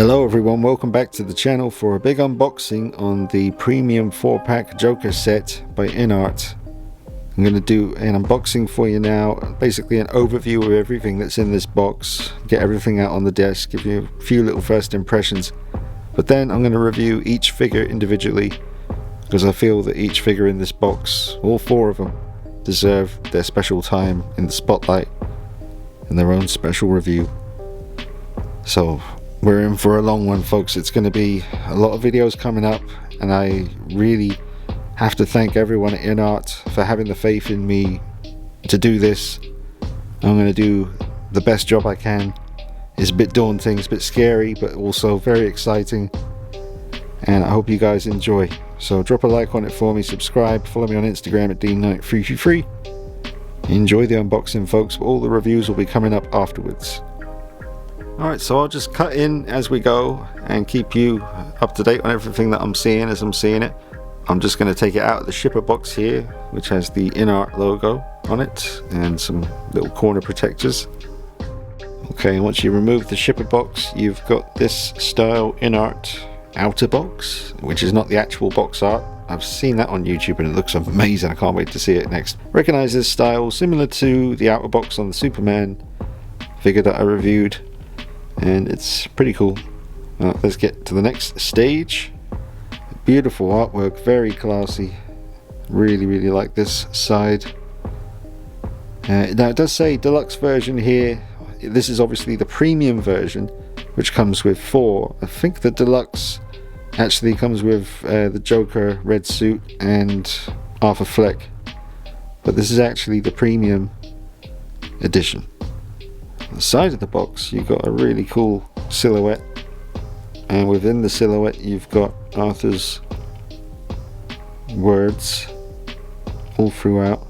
Hello everyone, welcome back to the channel for a big unboxing on the premium 4-pack Joker set by Inart. I'm going to do an unboxing for you now, basically an overview of everything that's in this box, get everything out on the desk, give you a few little first impressions, but then I'm going to review each figure individually because I feel that each figure in this box, all 4 of them, deserve their special time in the spotlight and their own special review. So we're in for a long one, folks. It's going to be a lot of videos coming up, and I really have to thank everyone at Inart for having the faith in me to do this. I'm going to do the best job I can. It's a bit daunting, it's a bit scary, but also very exciting, and I hope you guys enjoy. So drop a like on it for me, subscribe, follow me on Instagram at DKnight333. Enjoy the unboxing, folks. All the reviews will be coming up afterwards. Alright, so I'll just cut in as we go and keep you up to date on everything that I'm seeing as I'm seeing it. I'm just going to take it out of the shipper box here, which has the Inart logo on it and some little corner protectors. Okay, once you remove the shipper box, you've got this style Inart outer box, which is not the actual box art. I've seen that on YouTube and it looks amazing. I can't wait to see it next. Recognize this style, similar to the outer box on the Superman figure that I reviewed, and it's pretty cool. Let's get to the next stage. Beautiful artwork, very classy. Really like this side. Now it does say deluxe version here. This is obviously the premium version, which comes with 4. I think the deluxe actually comes with the Joker red suit and Arthur Fleck, but this is actually the premium edition. On the side of the box you've got a really cool silhouette, and within the silhouette you've got Arthur's words all throughout.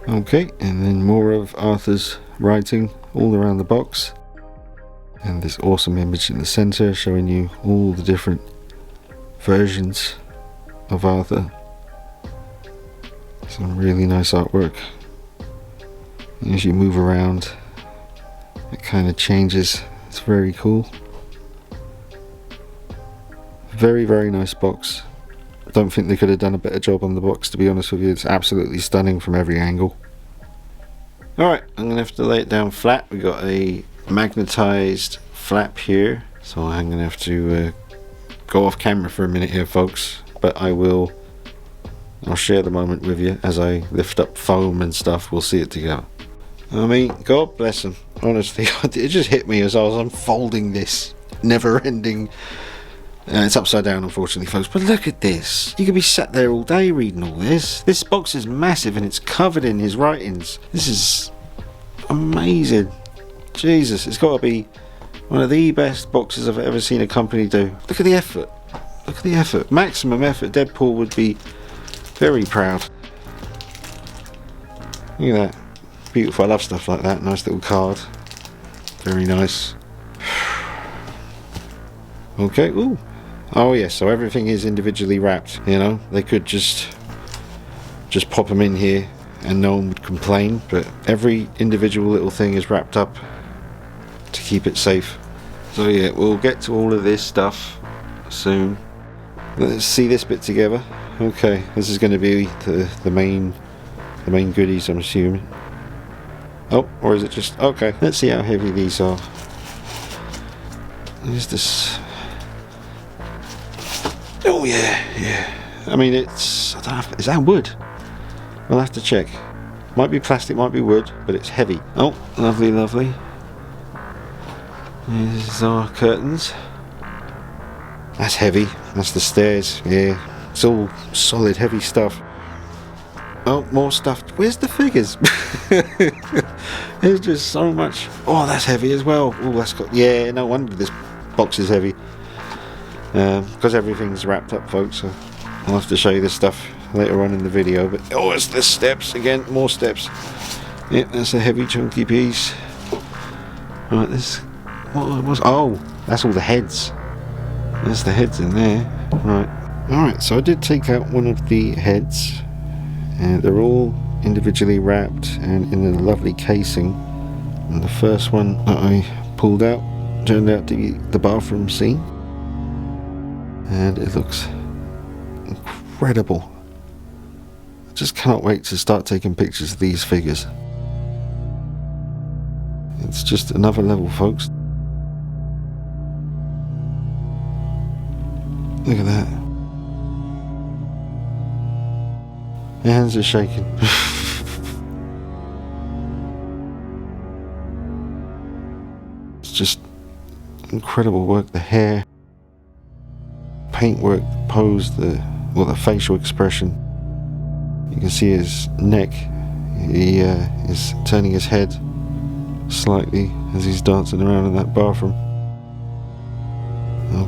Okay, and then more of Arthur's writing all around the box, and this awesome image in the center showing you all the different versions of Arthur. Some really nice artwork. As you move around, it kind of changes. It's very cool. Very nice box. I don't think they could have done a better job on the box, to be honest with you. It's absolutely stunning from every angle. Alright, I'm going to have to lay it down flat. We got a magnetized flap here, so I'm going to have to go off camera for a minute here, folks, but I'll share the moment with you as I lift up foam and stuff. We'll see it together. I mean, God bless them, honestly. It just hit me as I was unfolding this never ending. It's upside down, unfortunately, folks, but look at this. You could be sat there all day reading all this. This box is massive and it's covered in his writings. This is amazing. Jesus, it's got to be one of the best boxes I've ever seen a company do. Look at the effort. Look at the effort. Maximum effort. Deadpool would be very proud. Look at that. Beautiful. I love stuff like that. Nice little card. Very nice. Okay. Ooh. Oh yes. So everything is individually wrapped. You know, they could just pop them in here and no one would complain. But every individual little thing is wrapped up to keep it safe. So yeah, we'll get to all of this stuff soon. Let's see this bit together. Okay, this is going to be the main goodies, I'm assuming. Oh, or is it just... Okay, let's see how heavy these are. There's this... Oh yeah. I mean, it's... I don't know, is that wood? We'll have to check. Might be plastic, might be wood, but it's heavy. Oh, lovely. These are curtains. That's heavy. That's the stairs. Yeah. It's all solid, heavy stuff. Oh, more stuff. Where's the figures? There's just so much. Oh, that's heavy as well. Oh, that's got... Yeah, no wonder this box is heavy. Because everything's wrapped up, folks. So I'll have to show you this stuff later on in the video. But oh, it's the steps again. More steps. Yeah, that's a heavy, chunky piece. Right, this... What was... Oh, that's all the heads. There's the heads in there. Right. Alright, so I did take out one of the heads, and they're all individually wrapped and in a lovely casing And the first one that I pulled out turned out to be the bathroom scene, and it looks incredible. I just cannot wait to start taking pictures of these figures. It's just another level, folks. Look at that. My hands are shaking. It's just incredible work. The hair, paintwork, pose, the facial expression. You can see his neck. He is turning his head slightly as he's dancing around in that bathroom.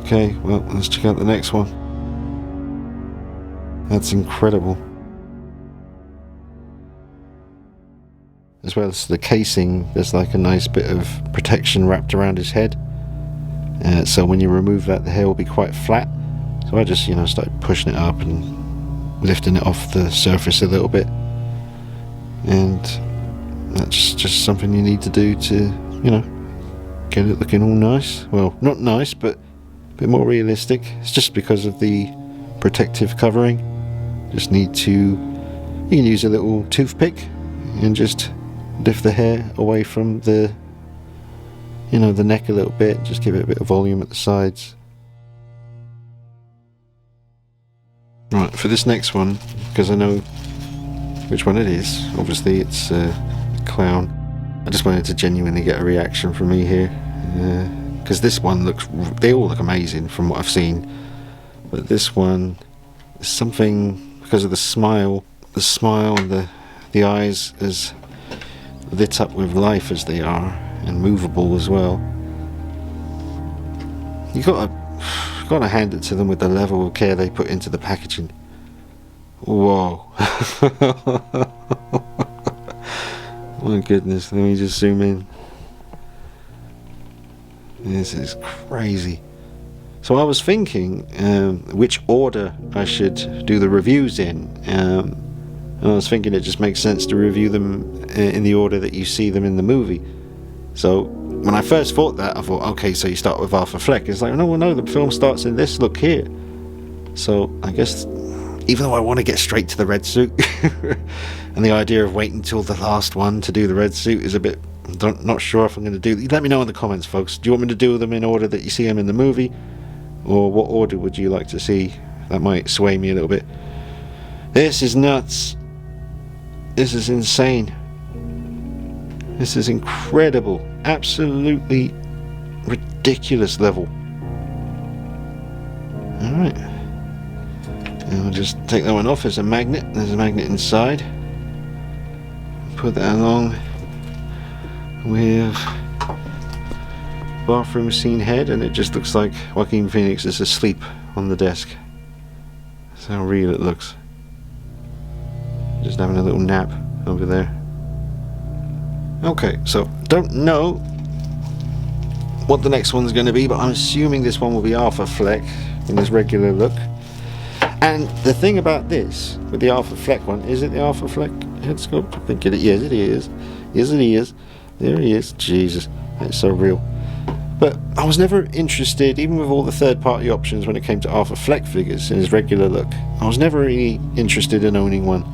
Okay, well, let's check out the next one. That's incredible. As well as the casing, there's like a nice bit of protection wrapped around his head. So when you remove that, the hair will be quite flat. So I just, started pushing it up and lifting it off the surface a little bit. And that's just something you need to do to, get it looking all nice. Well, not nice, but a bit more realistic. It's just because of the protective covering. Just need to, you can use a little toothpick and just lift the hair away from the neck a little bit, just give it a bit of volume at the sides. Right, for this next one, because I know which one it is, obviously it's a clown, I just wanted to genuinely get a reaction from me here, because this one they all look amazing from what I've seen, but this one is something, because of the smile and the eyes as lit up with life as they are, and movable as well. You gotta hand it to them with the level of care they put into the packaging. Whoa. My goodness, let me just zoom in. This is crazy. So I was thinking which order I should do the reviews in. And I was thinking it just makes sense to review them in the order that you see them in the movie. So when I first thought that, I thought, okay, so you start with Arthur Fleck. It's like, no, the film starts in this look here. So I guess, even though I want to get straight to the red suit, and the idea of waiting till the last one to do the red suit is a bit, not sure if I'm going to do. Let me know in the comments, folks. Do you want me to do them in order that you see them in the movie? Or what order would you like to see? That might sway me a little bit. This is nuts. This is insane. This is incredible. Absolutely ridiculous level. Alright. And we'll just take that one off. There's a magnet. There's a magnet inside. Put that along with bathroom scene head, and it just looks like Joaquin Phoenix is asleep on the desk. That's how real it looks. Just having a little nap over there. Okay, so don't know what the next one's going to be, but I'm assuming this one will be Arthur Fleck in his regular look. And the thing about this, with the Arthur Fleck one, is it the Arthur Fleck head sculpt? I think it is. Yes, it is. Yes, it is. There he is. Jesus, that's so real. But I was never interested, even with all the third-party options when it came to Arthur Fleck figures in his regular look. I was never really interested in owning one.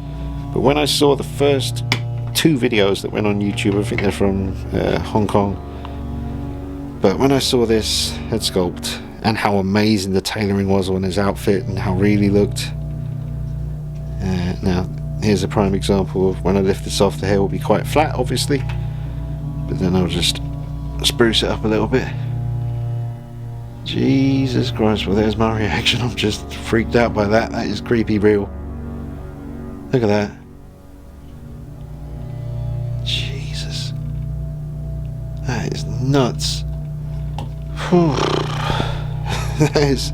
But when I saw the first 2 videos that went on YouTube, I think they're from Hong Kong. But when I saw this head sculpt and how amazing the tailoring was on his outfit and how real he looked. Now, here's a prime example of when I lift this off, the hair will be quite flat, obviously. But then I'll just spruce it up a little bit. Jesus Christ, well, there's my reaction. I'm just freaked out by that. That is creepy real. Look at that. Jesus. That is nuts. That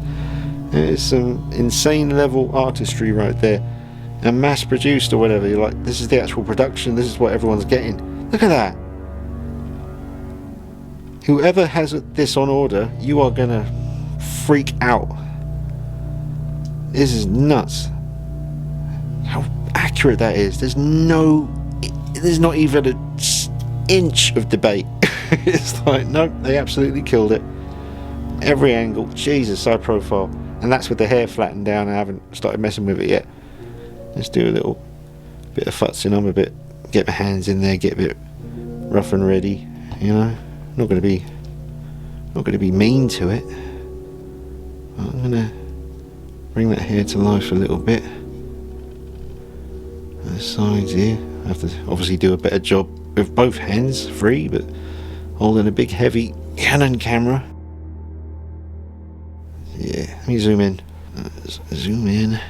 is some insane level artistry right there. And mass produced or whatever. You're like, this is the actual production. This is what everyone's getting. Look at that. Whoever has this on order, you are gonna freak out. This is nuts. How accurate that is. There's not even inch of debate. It's like, nope, they absolutely killed it. Every angle, Jesus, high profile. And that's with the hair flattened down. I haven't started messing with it yet. Let's do a little bit of futzing on a bit. Get my hands in there, get a bit rough and ready. You know, not going to be mean to it. I'm going to bring that hair to life a little bit. The sides here. I have to obviously do a better job with both hands free, but holding a big heavy Canon camera. Yeah, let me zoom in. Zoom in.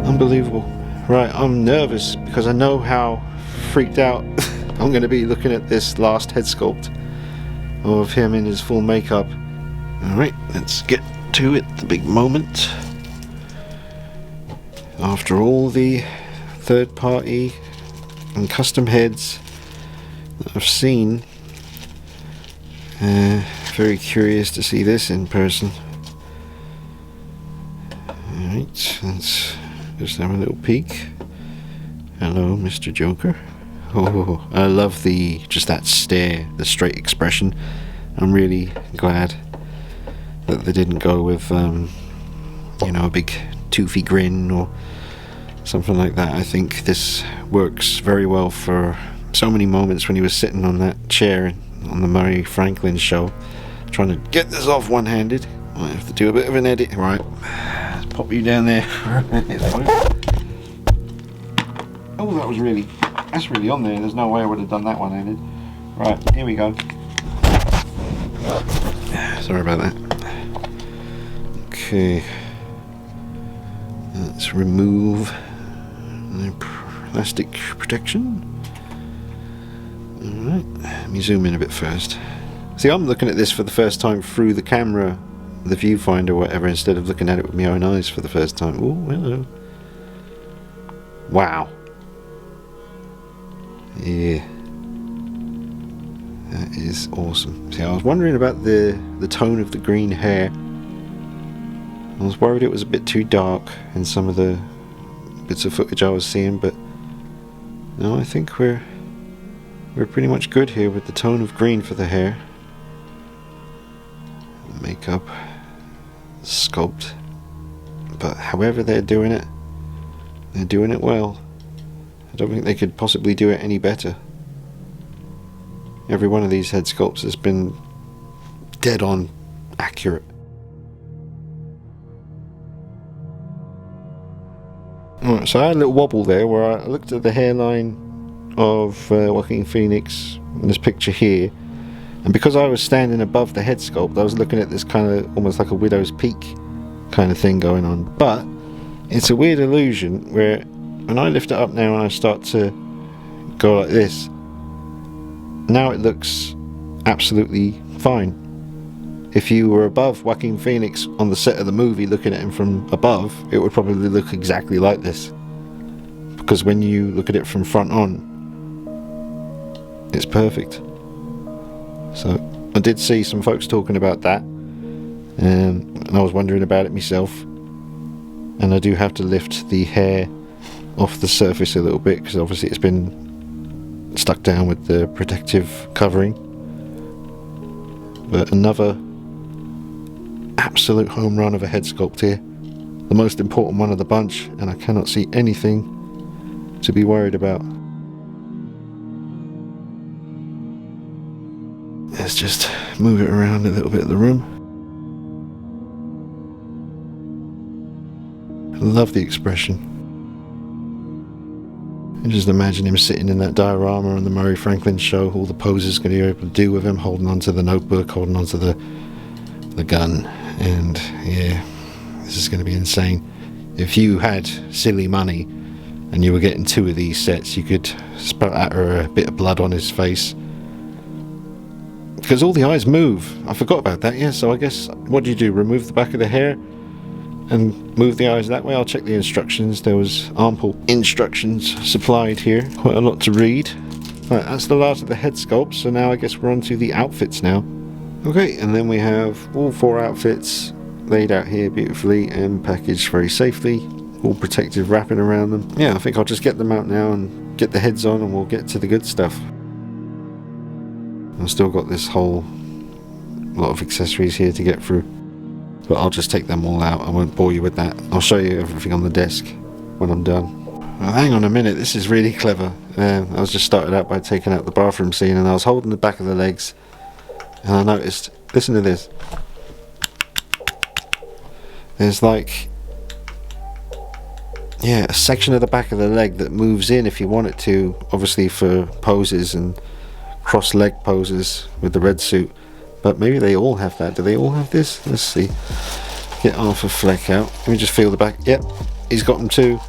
Unbelievable. Right, I'm nervous because I know how freaked out I'm going to be looking at this last head sculpt of him in his full makeup. Alright, let's get to it, the big moment. After all the third party and custom heads that I've seen, very curious to see this in person. Alright, let's just have a little peek. Hello, Mr. Joker. Oh, I love just that stare, the straight expression. I'm really glad that they didn't go with, you know, a big toothy grin or something like that. I think this works very well for so many moments when he was sitting on that chair on the Murray Franklin show, trying to get this off one-handed. I have to do a bit of an edit. Right, let's pop you down there. Oh, that's really on there. There's no way I would have done that one-handed. Right, here we go. Sorry about that. Okay, let's remove the plastic protection. Alright, let me zoom in a bit first. See, I'm looking at this for the first time through the camera, the viewfinder or whatever, instead of looking at it with my own eyes for the first time. Oh, hello. Wow. Yeah. That is awesome. See, I was wondering about the tone of the green hair. I was worried it was a bit too dark in some of the bits of footage I was seeing, but no, I think we're pretty much good here with the tone of green for the hair. Makeup, sculpt, but however they're doing it well. I don't think they could possibly do it any better. Every one of these head sculpts has been dead on accurate. Alright, so I had a little wobble there where I looked at the hairline of Joaquin Phoenix in this picture here, and because I was standing above the head sculpt, I was looking at this kind of almost like a widow's peak kind of thing going on. But it's a weird illusion where when I lift it up now and I start to go like this, now it looks absolutely fine. If you were above Joaquin Phoenix on the set of the movie looking at him from above, it would probably look exactly like this, because when you look at it from front on, it's perfect. So I did see some folks talking about that, and I was wondering about it myself, and I do have to lift the hair off the surface a little bit because obviously it's been stuck down with the protective covering. But another absolute home run of a head sculpt here, the most important one of the bunch, and I cannot see anything to be worried about. Let's just move it around a little bit of the room. I love the expression. I just imagine him sitting in that diorama on the Murray Franklin show, all the poses going to be able to do with him, holding onto the notebook, holding onto the gun, and yeah, this is going to be insane. If you had silly money and you were getting 2 of these sets, you could splatter a bit of blood on his face, because all the eyes move. I forgot about that. Yeah, so I guess what do? Remove the back of the hair, and move the eyes that way. I'll check the instructions. There was ample instructions supplied here, quite a lot to read. Right, that's the last of the head sculpts, so now I guess we're on to the outfits now. Okay, and then we have all 4 outfits laid out here beautifully and packaged very safely, all protective wrapping around them. Yeah, I think I'll just get them out now and get the heads on, and we'll get to the good stuff. I've still got this whole lot of accessories here to get through, but I'll just take them all out. I won't bore you with that. I'll show you everything on the desk when I'm done. Well, hang on a minute, this is really clever. I was just started out by taking out the bathroom scene, and I was holding the back of the legs, and I noticed, listen to this, there's like, yeah, a section of the back of the leg that moves in if you want it to, obviously for poses and cross leg poses with the red suit. But maybe they all have that. Do they all have this? Let's see. Get Arthur Fleck out. Let me just feel the back. Yep, he's got them too.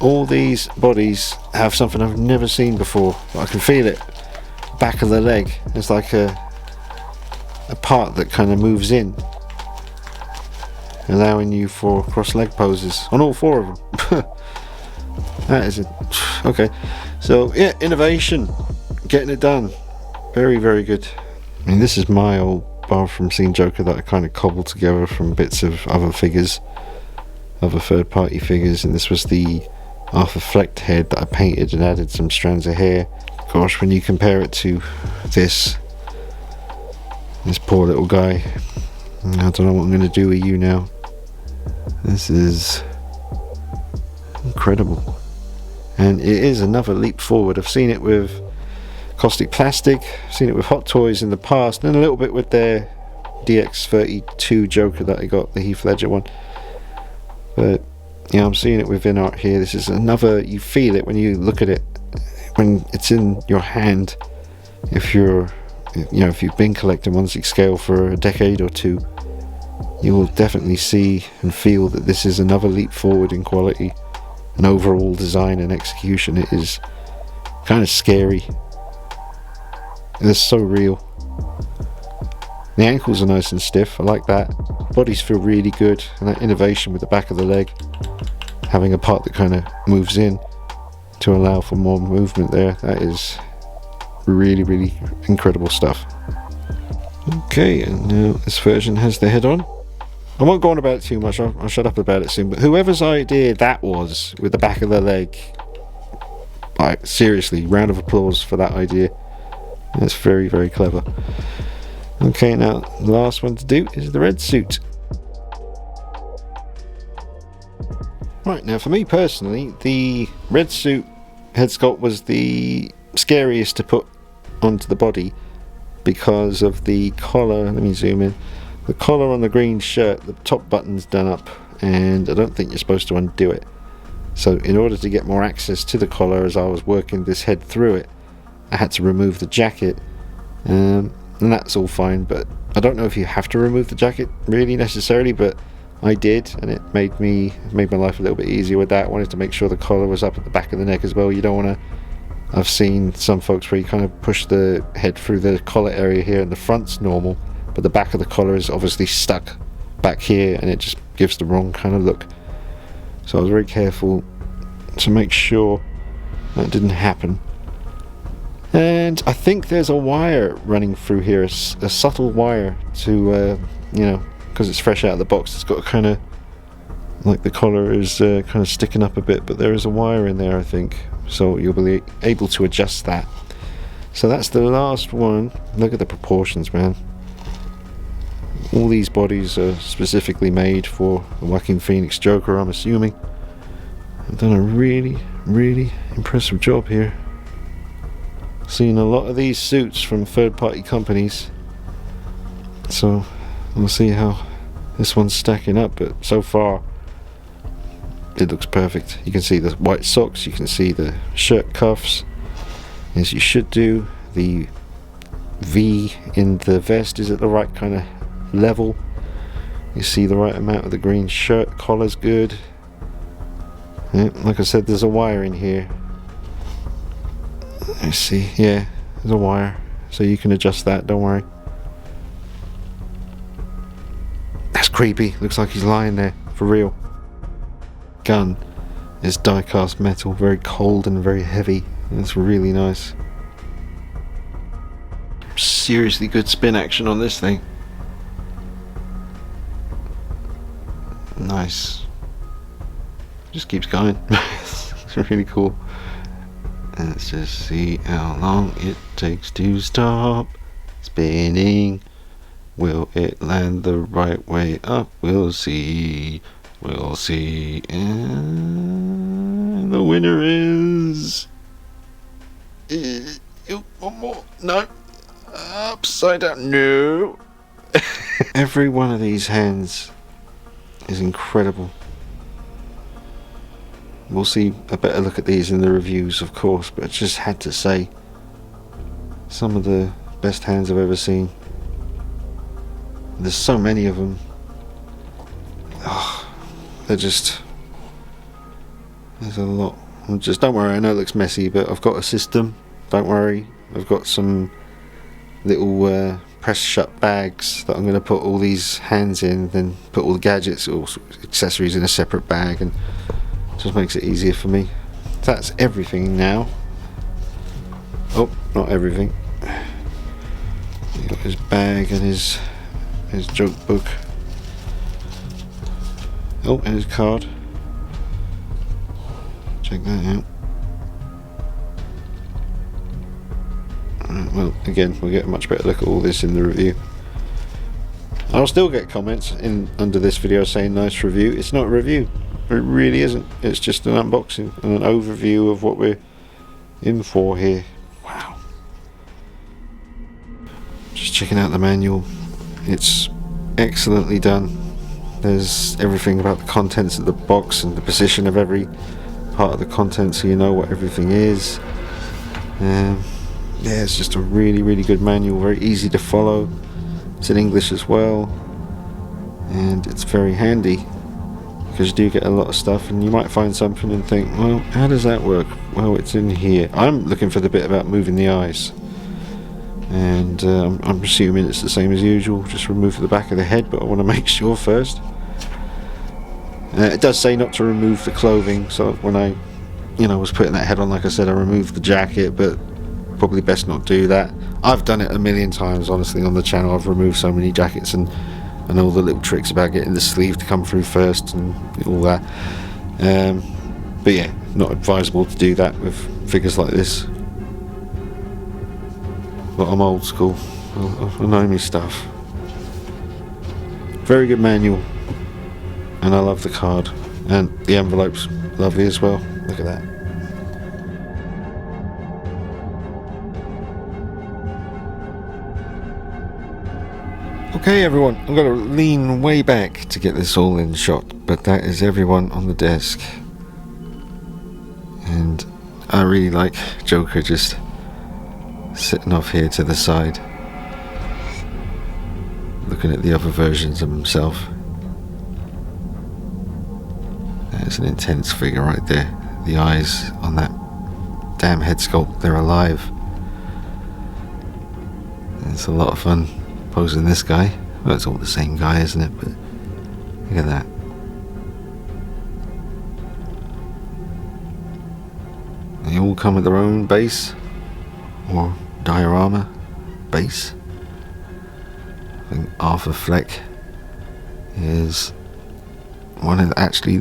All these bodies have something I've never seen before, but I can feel it. Back of the leg. It's like a part that kind of moves in, allowing you for cross leg poses on all 4 of them. That is it. Okay, so yeah, innovation, getting it done, very, very good. I mean, this is my old bathroom scene Joker that I kind of cobbled together from bits of other figures, other third-party figures, and this was the Arthur Fleck head that I painted and added some strands of hair. Gosh, when you compare it to this poor little guy, I don't know what I'm going to do with you now. This is incredible, and it is another leap forward. I've seen it with Caustic Plastic, I've seen it with Hot Toys in the past, and a little bit with their DX32 Joker that I got, the Heath Ledger one. But yeah, I'm seeing it with Inart here. This is another, you feel it when you look at it, when it's in your hand. If you're, you know, if you've been collecting 1/6 scale for a decade or two, you will definitely see and feel that this is another leap forward in quality and overall design and execution. It is kind of scary. It's so real. The ankles are nice and stiff, I like that. Bodies feel really good, and that innovation with the back of the leg, having a part that kind of moves in to allow for more movement there, that is really, really incredible stuff. Okay, and now this version has the head on. I won't go on about it too much, I'll shut up about it soon, but whoever's idea that was with the back of the leg, like seriously, round of applause for that idea. That's very, very clever. Okay, now the last one to do is the red suit. Right, now for me personally, the red suit head sculpt was the scariest to put onto the body because of the collar. Let me zoom in. The collar on the green shirt, the top button's done up, and I don't think you're supposed to undo it. So in order to get more access to the collar as I was working this head through it, I had to remove the jacket, and that's all fine, but I don't know if you have to remove the jacket really necessarily, but I did, and it made my life a little bit easier with that. I wanted to make sure the collar was up at the back of the neck as well. You don't want to, I've seen some folks where you kind of push the head through the collar area here and the front's normal, but the back of the collar is obviously stuck back here and it just gives the wrong kind of look. So I was very careful to make sure that didn't happen. And I think there's a wire running through here, a subtle wire to, you know, because it's fresh out of the box, it's got a kind of, like the collar is kind of sticking up a bit, but there is a wire in there I think, so you'll be able to adjust that. So that's the last one. Look at the proportions, man. All these bodies are specifically made for the Joaquin Phoenix Joker, I'm assuming. I've done a really, really impressive job here. Seen a lot of these suits from third-party companies, so we'll see how this one's stacking up, but so far it looks perfect. You can see the white socks, you can see the shirt cuffs, as you should do. The V in the vest is at the right kind of level. You see the right amount of the green shirt, collar's good. Yeah, like I said, there's a wire in here. Let's see, yeah, there's a wire, so you can adjust that, don't worry. creepy. Looks like he's lying there for real. Gun is die cast metal, very cold and very heavy. It's really nice. Seriously good spin action on this thing. Nice. Just keeps going. It's really cool. Let's just see how long it takes to stop spinning. Will it land the right way up? We'll see. We'll see. And the winner is... one more. No. Upside down. No. Every one of these hands is incredible. We'll see a better look at these in the reviews, of course, but I just had to say, some of the best hands I've ever seen. There's so many of them. Oh, they're just... There's a lot. Just don't worry, I know it looks messy, but I've got a system. Don't worry. I've got some little press shut bags that I'm going to put all these hands in, then put all the gadgets or accessories in a separate bag, and just makes it easier for me. That's everything now. Oh, not everything. He's got his bag and his joke book. Oh, and his card. Check that out. Well, again, we'll get a much better look at all this in the review. I'll still get comments under this video saying nice review. It's not a review. It really isn't. It's just an unboxing and an overview of what we're in for here. Wow. Just checking out the manual. It's excellently done. There's everything about the contents of the box and the position of every part of the content, so you know what everything is. Yeah, it's just a really, really good manual. Very easy to follow. It's in English as well, and it's very handy, because you do get a lot of stuff and you might find something and think, well, how does that work? Well, it's in here. I'm looking for the bit about moving the eyes, and I'm assuming it's the same as usual, just remove the back of the head, but I want to make sure first. It does say not to remove the clothing, so when I was putting that head on, like I said, I removed the jacket, but probably best not do that. I've done it a million times, honestly, on the channel. I've removed so many jackets and all the little tricks about getting the sleeve to come through first and all that. But yeah, not advisable to do that with figures like this. But I'm old school. I know me stuff. Very good manual. And I love the card. And the envelope's lovely as well. Look at that. Okay everyone, I'm going to lean way back to get this all in shot, but that is everyone on the desk. And I really like Joker just sitting off here to the side, looking at the other versions of himself. That's an intense figure right there. The eyes on that damn head sculpt, they're alive. It's a lot of fun posing this guy. Well, it's all the same guy, isn't it? But look at that. They all come with their own base or diorama base. I think Arthur Fleck is one of actually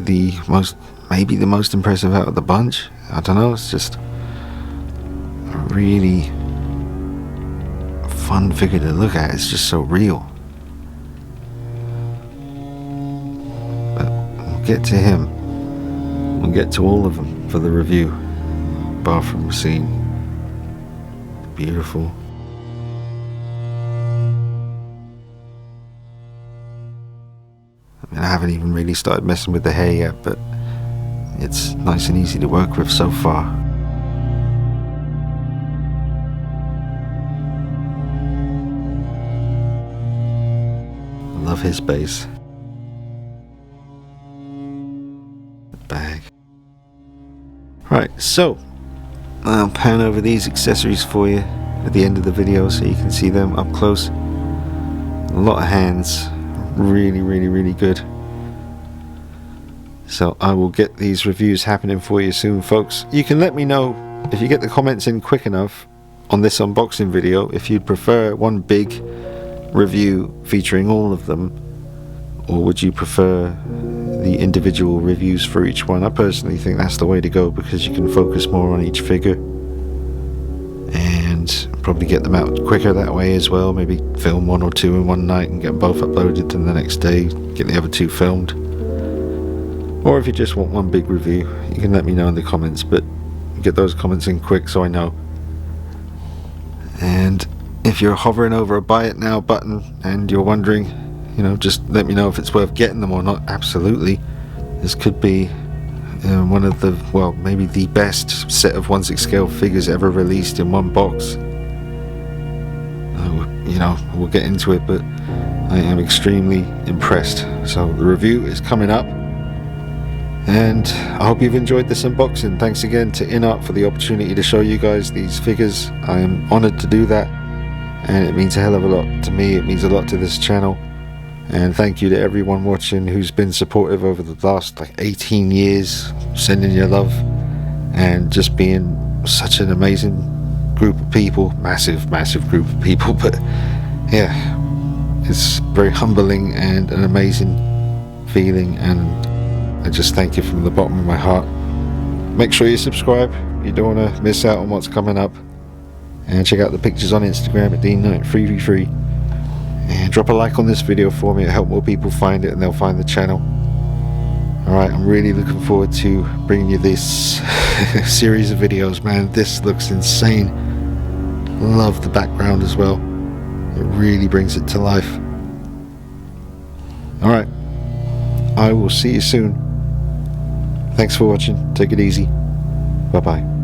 maybe the most impressive out of the bunch. I don't know, it's just a really fun figure to look at. It's just so real. But we'll get to him. We'll get to all of them for the review. Bathroom scene. Beautiful. I mean, I haven't even really started messing with the hair yet, but it's nice and easy to work with so far. Love his base. The bag. Right, so I'll pan over these accessories for you at the end of the video so you can see them up close. A lot of hands, really, really, really good. So I will get these reviews happening for you soon, folks. You can let me know if you get the comments in quick enough on this unboxing video if you'd prefer one big review featuring all of them, or would you prefer the individual reviews for each one. I personally think that's the way to go, because you can focus more on each figure and probably get them out quicker that way as well. Maybe film 1 or 2 in one night and get both uploaded, and the next day get the other 2 filmed. Or if you just want one big review, you can let me know in the comments, but get those comments in quick so I know. And if you're hovering over a buy it now button and you're wondering, you know, just let me know if it's worth getting them or not. Absolutely. This could be one of the, well, maybe the best set of 1/6 scale figures ever released in one box. You know, we'll get into it, but I am extremely impressed. So the review is coming up, and I hope you've enjoyed this unboxing. Thanks again to Inart for the opportunity to show you guys these figures. I am honored to do that, and it means a hell of a lot to me. It means a lot to this channel. And thank you to everyone watching who's been supportive over the last 18 years, sending your love and just being such an amazing group of people. Massive group of people, but yeah, it's very humbling and an amazing feeling, and I just thank you from the bottom of my heart. Make sure you subscribe, you don't want to miss out on what's coming up, and check out the pictures on Instagram at Inart3v3. And drop a like on this video for me. It'll help more people find it, and they'll find the channel. Alright, I'm really looking forward to bringing you this series of videos, man. This looks insane. Love the background as well. It really brings it to life. Alright, I will see you soon. Thanks for watching. Take it easy. Bye bye.